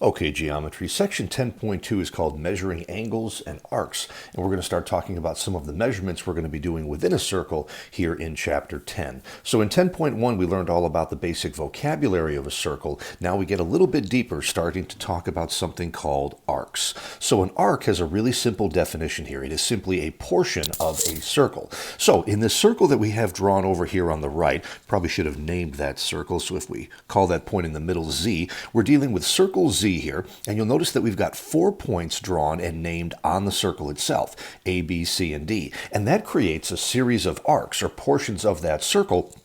Okay, geometry. Section 10.2 is called Measuring Angles and Arcs, and we're going to start talking about some of the measurements we're going to be doing within a circle here in Chapter 10. So in 10.1, we learned all about the basic vocabulary of a circle. Now we get a little bit deeper, starting to talk about something called arcs. So an arc has a really simple definition here. It is simply a portion of a circle. So in this circle that we have drawn over here on the right, probably should have named that circle, so if we call that point in the middle Z, we're dealing with circle Z here, and you'll notice that we've got 4 points drawn and named on the circle itself, A, B, C, and D. And that creates a series of arcs, or portions of that circle,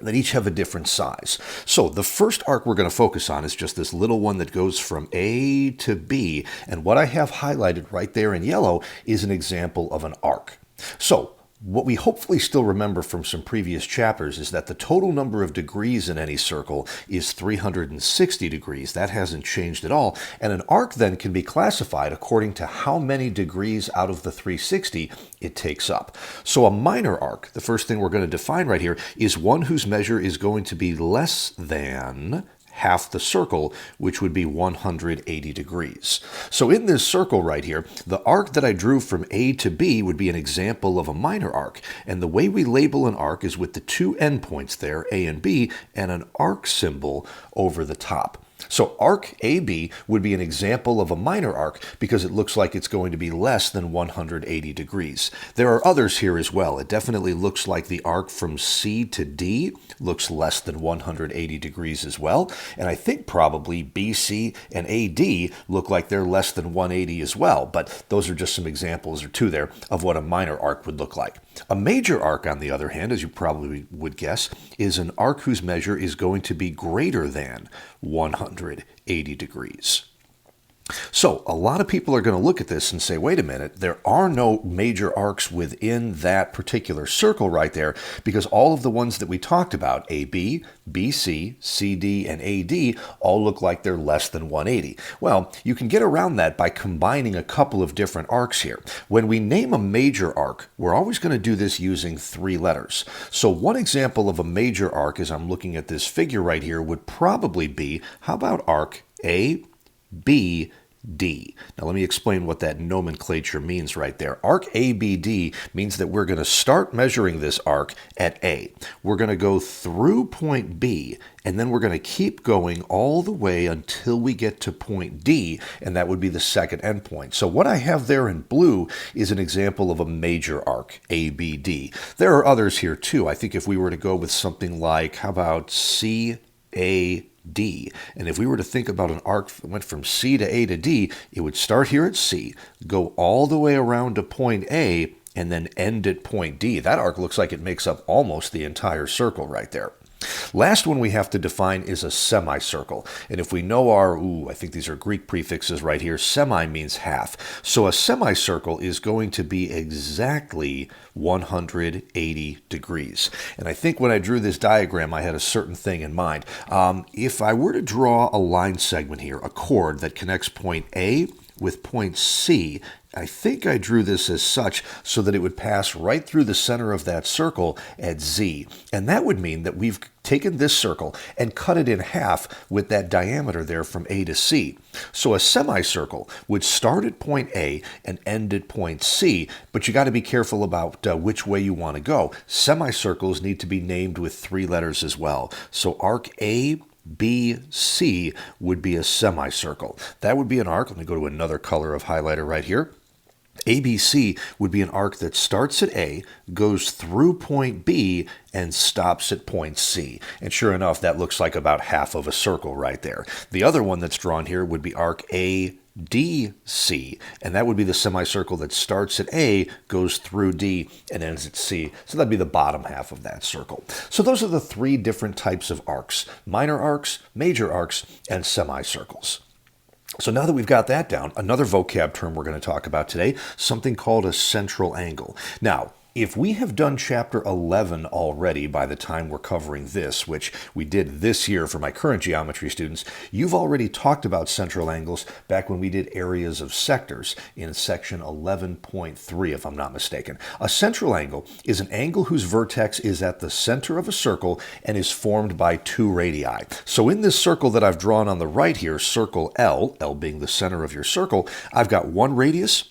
that each have a different size. So the first arc we're going to focus on is just this little one that goes from A to B, and what I have highlighted right there in yellow is an example of an arc. So what we hopefully still remember from some previous chapters is that the total number of degrees in any circle is 360 degrees. That hasn't changed at all. And an arc then can be classified according to how many degrees out of the 360 it takes up. So a minor arc, the first thing we're going to define right here, is one whose measure is going to be less than half the circle, which would be 180 degrees. So in this circle right here, the arc that I drew from A to B would be an example of a minor arc. And the way we label an arc is with the two endpoints there, A and B, and an arc symbol over the top. So arc AB would be an example of a minor arc because it looks like it's going to be less than 180 degrees. There are others here as well. It definitely looks like the arc from C to D looks less than 180 degrees as well. And I think probably BC and AD look like they're less than 180 as well. But those are just some examples or two there of what a minor arc would look like. A major arc, on the other hand, as you probably would guess, is an arc whose measure is going to be greater than 180 degrees. So a lot of people are going to look at this and say, wait a minute, there are no major arcs within that particular circle right there because all of the ones that we talked about, AB, BC, CD, and AD, all look like they're less than 180. Well, you can get around that by combining a couple of different arcs here. When we name a major arc, we're always going to do this using 3 letters. So one example of a major arc, as I'm looking at this figure right here, would probably be, how about arc A, B, D. Now let me explain what that nomenclature means right there. Arc ABD means that we're going to start measuring this arc at A. We're going to go through point B, and then we're going to keep going all the way until we get to point D, and that would be the second endpoint. So what I have there in blue is an example of a major arc, ABD. There are others here too. I think if we were to go with something like, how about CAD? And if we were to think about an arc that went from C to A to D, it would start here at C, go all the way around to point A, and then end at point D. That arc looks like it makes up almost the entire circle right there. Last one we have to define is a semicircle. And if we know our, I think these are Greek prefixes right here, semi means half. So a semicircle is going to be exactly 180 degrees. And I think when I drew this diagram, I had a certain thing in mind. If I were to draw a line segment here, a chord that connects point A with point C, I think I drew this as such so that it would pass right through the center of that circle at Z. And that would mean that we've taken this circle and cut it in half with that diameter there from A to C. So a semicircle would start at point A and end at point C, but you got to be careful about which way you want to go. Semicircles need to be named with 3 letters as well. So arc A, B, C would be a semicircle. That would be an arc. Let me go to another color of highlighter right here. ABC would be an arc that starts at A, goes through point B, and stops at point C. And sure enough, that looks like about half of a circle right there. The other one that's drawn here would be arc ADC, and that would be the semicircle that starts at A, goes through D, and ends at C. So that'd be the bottom half of that circle. So those are the 3 different types of arcs: minor arcs, major arcs, and semicircles. So now that we've got that down, another vocab term we're going to talk about today, something called a central angle. Now, If we have done chapter 11 already by the time we're covering this, which we did this year for my current geometry students, you've already talked about central angles back when we did areas of sectors in section 11.3, if I'm not mistaken. A central angle is an angle whose vertex is at the center of a circle and is formed by two radii. So in this circle that I've drawn on the right here, circle L, L being the center of your circle, I've got one radius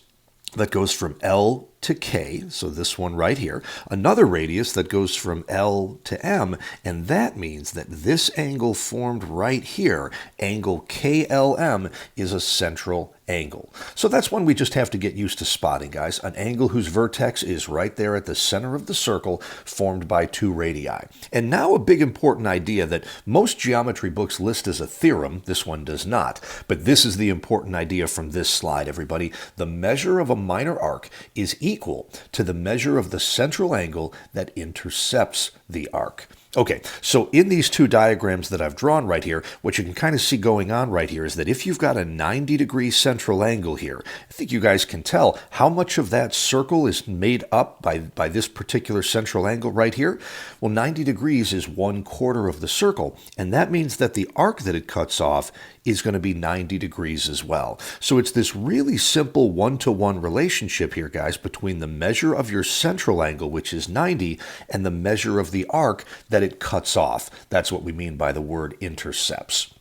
that goes from L to K, so this one right here, another radius that goes from L to M, and that means that this angle formed right here, angle KLM, is a central angle. So that's one we just have to get used to spotting, guys. An angle whose vertex is right there at the center of the circle, formed by two radii. And now a big important idea that most geometry books list as a theorem, this one does not, but this is the important idea from this slide, everybody. The measure of a minor arc is equal to the measure of the central angle that intercepts the arc. Okay, so in these two diagrams that I've drawn right here, what you can kind of see going on right here is that if you've got a 90-degree central angle here, I think you guys can tell how much of that circle is made up by this particular central angle right here. Well, 90 degrees is 1/4 of the circle, and that means that the arc that it cuts off is going to be 90 degrees as well. So it's this really simple one-to-one relationship here, guys, between the measure of your central angle, which is 90, and the measure of the arc that it cuts off. That's what we mean by the word intercepts.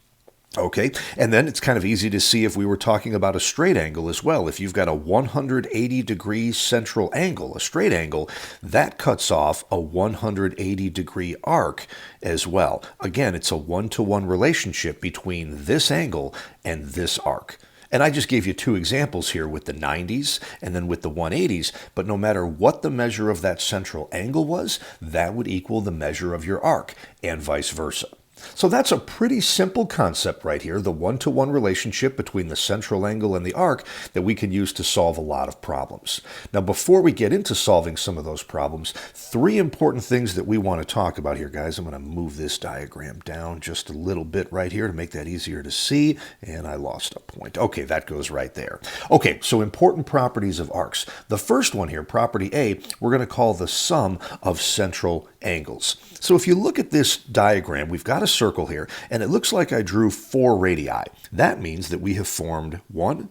Okay, and then it's kind of easy to see if we were talking about a straight angle as well. If you've got a 180-degree central angle, a straight angle, that cuts off a 180-degree arc as well. Again, it's a one-to-one relationship between this angle and this arc. And I just gave you two examples here with the 90s and then with the 180s, but no matter what the measure of that central angle was, that would equal the measure of your arc, and vice versa. So that's a pretty simple concept right here, the one-to-one relationship between the central angle and the arc that we can use to solve a lot of problems. Now, before we get into solving some of those problems, three important things that we want to talk about here, guys. I'm going to move this diagram down just a little bit right here to make that easier to see, and I lost a point. Okay, that goes right there. Okay, so important properties of arcs. The first one here, property A, we're going to call the sum of central angles. So if you look at this diagram, we've got a circle here, and it looks like I drew 4 radii. That means that we have formed 1,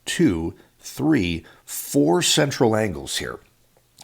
2, 3, 4 central angles here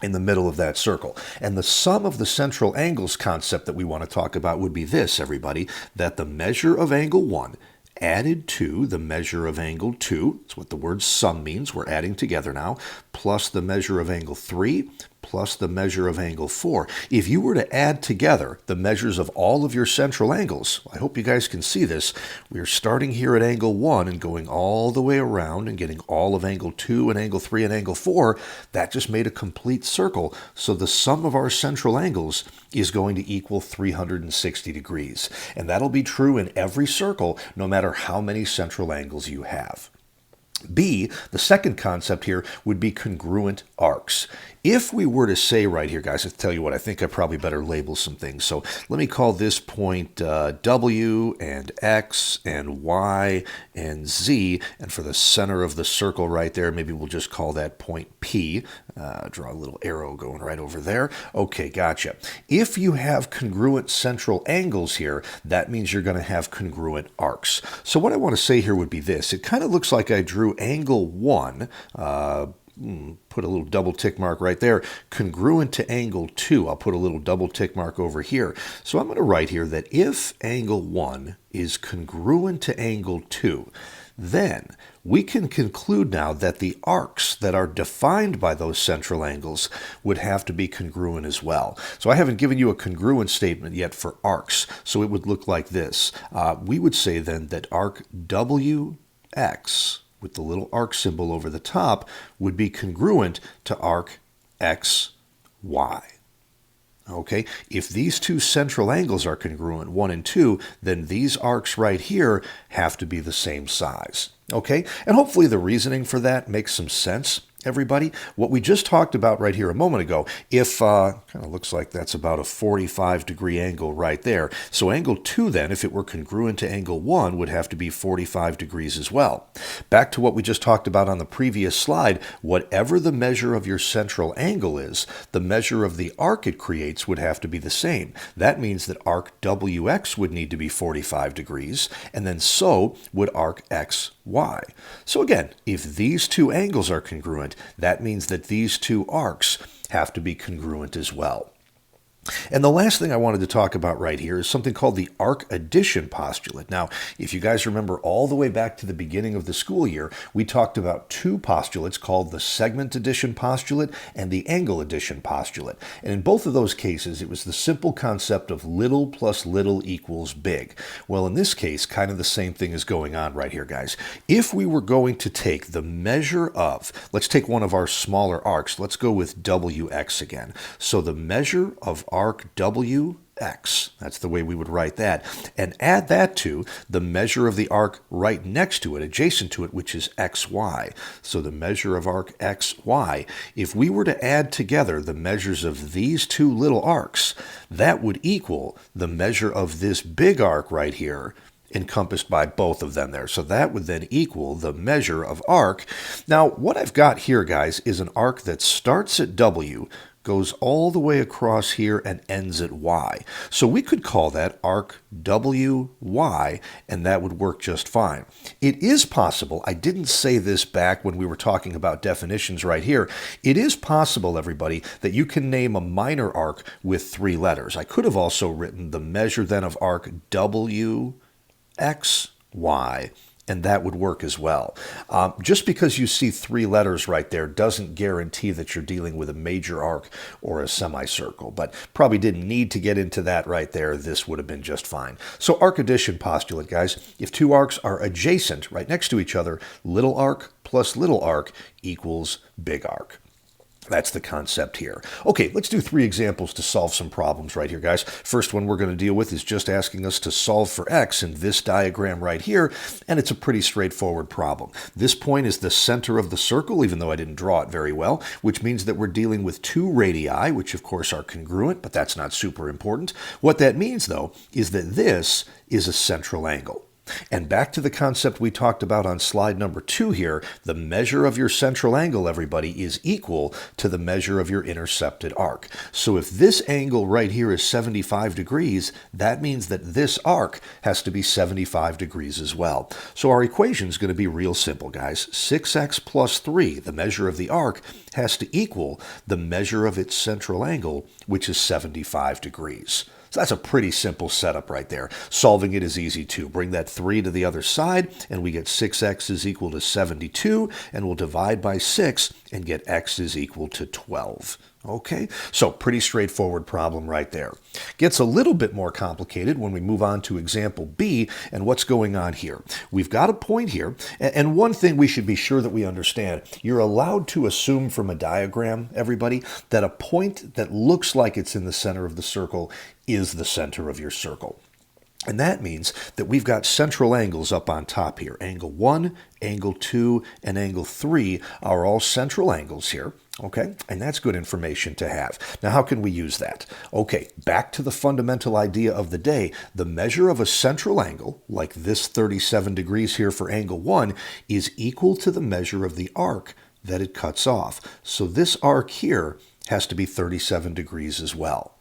in the middle of that circle. And the sum of the central angles concept that we want to talk about would be this, everybody, that the measure of angle 1 added to the measure of angle 2, that's what the word sum means, we're adding together now, plus the measure of angle 3, plus the measure of angle 4. If you were to add together the measures of all of your central angles, I hope you guys can see this, we're starting here at angle 1 and going all the way around and getting all of angle 2 and angle 3 and angle 4, that just made a complete circle. So the sum of our central angles is going to equal 360 degrees. And that'll be true in every circle, no matter how many central angles you have. B, the second concept here would be congruent arcs. If we were to say right here, guys, I'll tell you what, I think I probably better label some things. So let me call this point W and X and Y and Z. And for the center of the circle right there, maybe we'll just call that point P. Draw a little arrow going right over there. Okay, gotcha. If you have congruent central angles here, that means you're going to have congruent arcs. So what I want to say here would be this. It kind of looks like I drew angle 1, put a little double tick mark right there, congruent to angle 2. I'll put a little double tick mark over here. So I'm going to write here that if angle 1 is congruent to angle 2, then we can conclude now that the arcs that are defined by those central angles would have to be congruent as well. So I haven't given you a congruent statement yet for arcs, so it would look like this. We would say then that arc WX, with the little arc symbol over the top, would be congruent to arc XY. Okay, if these two central angles are congruent, 1 and 2, then these arcs right here have to be the same size. Okay, and hopefully the reasoning for that makes some sense. everybody? What we just talked about right here a moment ago, if, kind of looks like that's about a 45 degree angle right there. So angle 2 then, if it were congruent to angle 1, would have to be 45 degrees as well. Back to what we just talked about on the previous slide, whatever the measure of your central angle is, the measure of the arc it creates would have to be the same. That means that arc WX would need to be 45 degrees, and then so would arc XY. So again, if these two angles are congruent, that means that these two arcs have to be congruent as well. And the last thing I wanted to talk about right here is something called the arc addition postulate. Now, if you guys remember all the way back to the beginning of the school year, we talked about two postulates called the segment addition postulate and the angle addition postulate. And in both of those cases, it was the simple concept of little plus little equals big. Well, in this case, kind of the same thing is going on right here, guys. If we were going to take the measure of, let's take one of our smaller arcs. Let's go with WX again. So the measure of arc WX, that's the way we would write that, and add that to the measure of the arc right next to it, adjacent to it, which is XY. So the measure of arc XY, if we were to add together the measures of these two little arcs, that would equal the measure of this big arc right here, encompassed by both of them there. So that would then equal the measure of arc. Now, what I've got here, guys, is an arc that starts at W, goes all the way across here and ends at Y. So we could call that arc WY, and that would work just fine. It is possible, I didn't say this back when we were talking about definitions right here, it is possible, everybody, that you can name a minor arc with 3 letters. I could have also written the measure then of arc WXY, and that would work as well. Just because you see 3 letters right there doesn't guarantee that you're dealing with a major arc or a semicircle, but probably didn't need to get into that right there. This would have been just fine. So arc addition postulate, guys, if 2 arcs are adjacent right next to each other, little arc plus little arc equals big arc. That's the concept here. Okay, let's do 3 examples to solve some problems right here, guys. First one we're going to deal with is just asking us to solve for x in this diagram right here, and it's a pretty straightforward problem. This point is the center of the circle, even though I didn't draw it very well, which means that we're dealing with 2 radii, which of course are congruent, but that's not super important. What that means, though, is that this is a central angle. And back to the concept we talked about on slide number 2 here, the measure of your central angle, everybody, is equal to the measure of your intercepted arc. So if this angle right here is 75 degrees, that means that this arc has to be 75 degrees as well. So our equation is going to be real simple, guys. 6x plus 3, the measure of the arc, has to equal the measure of its central angle, which is 75 degrees. So that's a pretty simple setup right there. Solving it is easy too. Bring that 3 to the other side, and we get 6x is equal to 72, and we'll divide by 6 and get x is equal to 12. Okay, so pretty straightforward problem right there. Gets a little bit more complicated when we move on to example B and what's going on here. We've got a point here, and one thing we should be sure that we understand, you're allowed to assume from a diagram, everybody, that a point that looks like it's in the center of the circle is the center of your circle. And that means that we've got central angles up on top here. Angle 1, angle 2, and angle 3 are all central angles here. Okay, and that's good information to have. Now, how can we use that? Okay, back to the fundamental idea of the day. The measure of a central angle, like this 37 degrees here for angle 1, is equal to the measure of the arc that it cuts off. So this arc here has to be 37 degrees as well.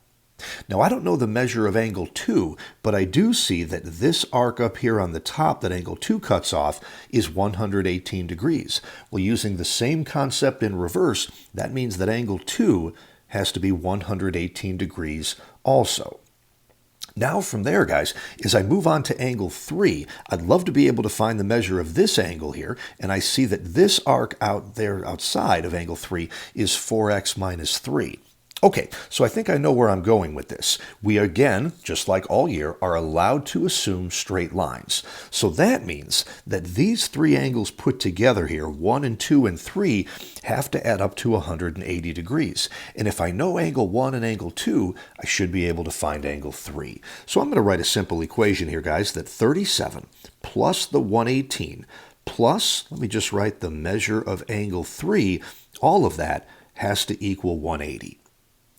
Now, I don't know the measure of angle 2, but I do see that this arc up here on the top that angle 2 cuts off is 118 degrees. Well, using the same concept in reverse, that means that angle 2 has to be 118 degrees also. Now from there, guys, as I move on to angle 3, I'd love to be able to find the measure of this angle here, and I see that this arc out there outside of angle 3 is 4x minus 3. Okay, so I think I know where I'm going with this. We again, just like all year, are allowed to assume straight lines. So that means that these 3 angles put together here, 1 and 2 and 3, have to add up to 180 degrees. And if I know angle 1 and angle 2, I should be able to find angle 3. So I'm going to write a simple equation here, guys, that 37 plus the 118 plus, let me just write the measure of angle 3, all of that has to equal 180.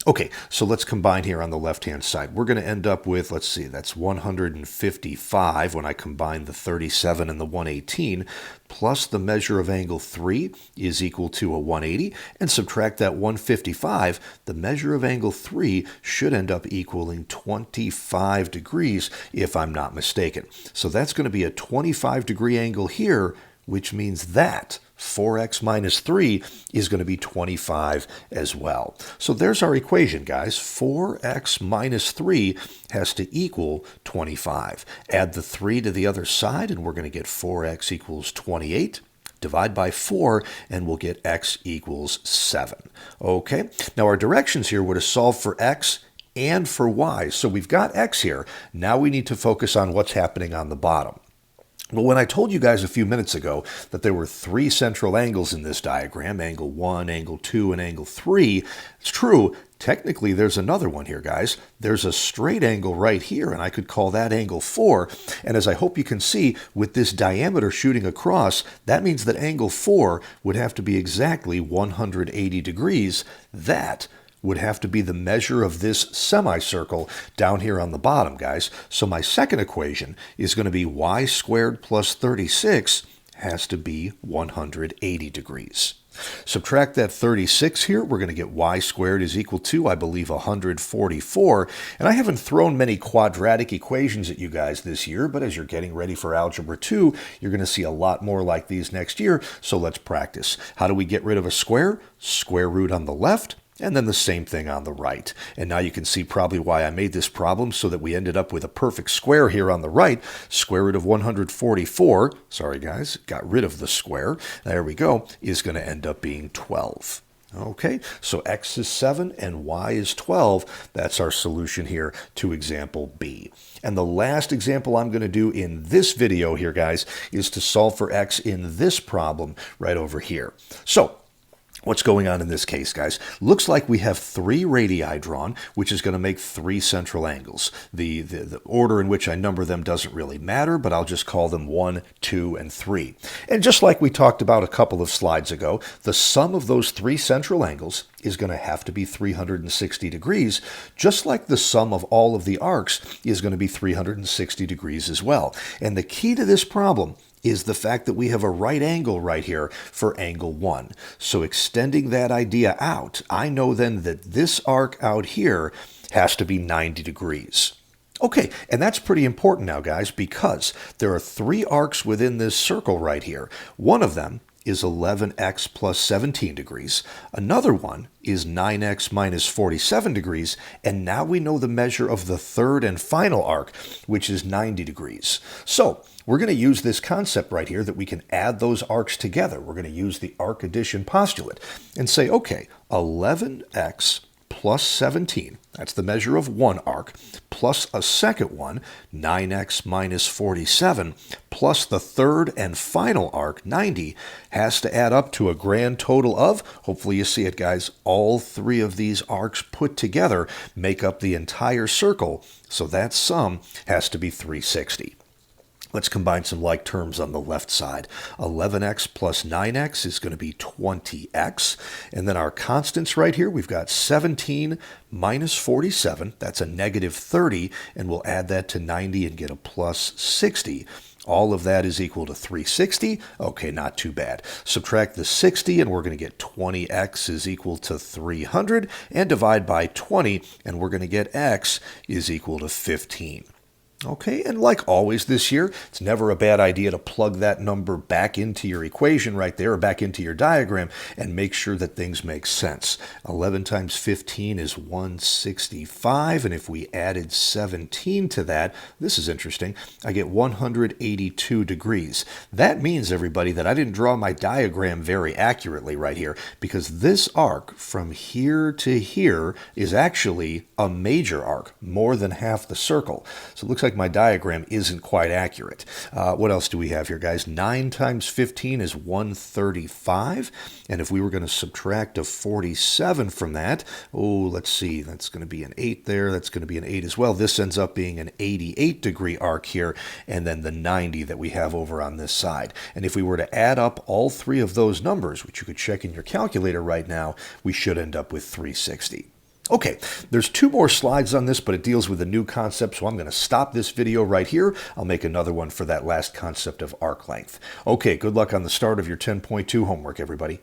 Okay, so let's combine here on the left-hand side. We're going to end up with, let's see, that's 155 when I combine the 37 and the 118, plus the measure of angle 3 is equal to a 180, and subtract that 155, the measure of angle 3 should end up equaling 25 degrees, if I'm not mistaken. So that's going to be a 25-degree angle here, which means that 4x minus 3 is going to be 25 as well. So there's our equation, guys. 4x minus 3 has to equal 25. Add the 3 to the other side, and we're going to get 4x equals 28. Divide by 4, and we'll get x equals 7. Okay, now our directions here were to solve for x and for y. So we've got x here. Now we need to focus on what's happening on the bottom. Well, when I told you guys a few minutes ago that there were 3 central angles in this diagram, angle 1, angle 2, and angle 3, it's true. Technically, there's another one here, guys. There's a straight angle right here, and I could call that angle 4. And as I hope you can see, with this diameter shooting across, that means that angle 4 would have to be exactly 180 degrees. That would have to be the measure of this semicircle down here on the bottom, guys. So my second equation is going to be y squared plus 36 has to be 180 degrees. Subtract that 36 here, we're going to get y squared is equal to, I believe, 144. And I haven't thrown many quadratic equations at you guys this year, but as you're getting ready for Algebra 2, you're going to see a lot more like these next year, so let's practice. How do we get rid of a square? Square root on the left, and then the same thing on the right. And now you can see probably why I made this problem, so that we ended up with a perfect square here on the right. Square root of 144, sorry guys, got rid of the square, there we go, is going to end up being 12. Okay, so x is 7 and y is 12. That's our solution here to example B. And the last example I'm going to do in this video here, guys, is to solve for x in this problem right over here. So what's going on in this case, guys? Looks like we have 3 radii drawn, which is going to make 3 central angles. The order in which I number them doesn't really matter, but I'll just call them 1, 2, and 3. And just like we talked about a couple of slides ago, the sum of those 3 central angles is going to have to be 360 degrees, just like the sum of all of the arcs is going to be 360 degrees as well. And the key to this problem is the fact that we have a right angle right here for angle 1. So extending that idea out, I know then that this arc out here has to be 90 degrees. Okay, and that's pretty important now, guys, because there are 3 arcs within this circle right here. One of them is 11x plus 17 degrees. Another one is 9x minus 47 degrees. And now we know the measure of the third and final arc, which is 90 degrees. So we're going to use this concept right here that we can add those arcs together. We're going to use the arc addition postulate and say, okay, 11x plus 17, that's the measure of one arc, plus a second one, 9x minus 47, plus the third and final arc, 90, has to add up to a grand total of, hopefully you see it, guys, all 3 of these arcs put together make up the entire circle, so that sum has to be 360. Let's combine some like terms on the left side. 11x plus 9x is going to be 20x. And then our constants right here, we've got 17 minus 47. That's a negative 30. And we'll add that to 90 and get a plus 60. All of that is equal to 360. Okay, not too bad. Subtract the 60, and we're going to get 20x is equal to 300. And divide by 20, and we're going to get x is equal to 15. Okay, and like always this year, it's never a bad idea to plug that number back into your equation right there, or back into your diagram, and make sure that things make sense. 11 times 15 is 165, and if we added 17 to that, this is interesting, I get 182 degrees. That means, everybody, that I didn't draw my diagram very accurately right here, because this arc from here to here is actually a major arc, more than half the circle. So it looks like like my diagram isn't quite accurate. What else do we have here, guys? 9 times 15 is 135. And if we were going to subtract a 47 from that, let's see, that's going to be an 8 there. That's going to be an 8 as well. This ends up being an 88-degree arc here, and then the 90 that we have over on this side. And if we were to add up all three of those numbers, which you could check in your calculator right now, we should end up with 360. Okay, there's 2 more slides on this, but it deals with a new concept, so I'm going to stop this video right here. I'll make another one for that last concept of arc length. Okay, good luck on the start of your 10.2 homework, everybody.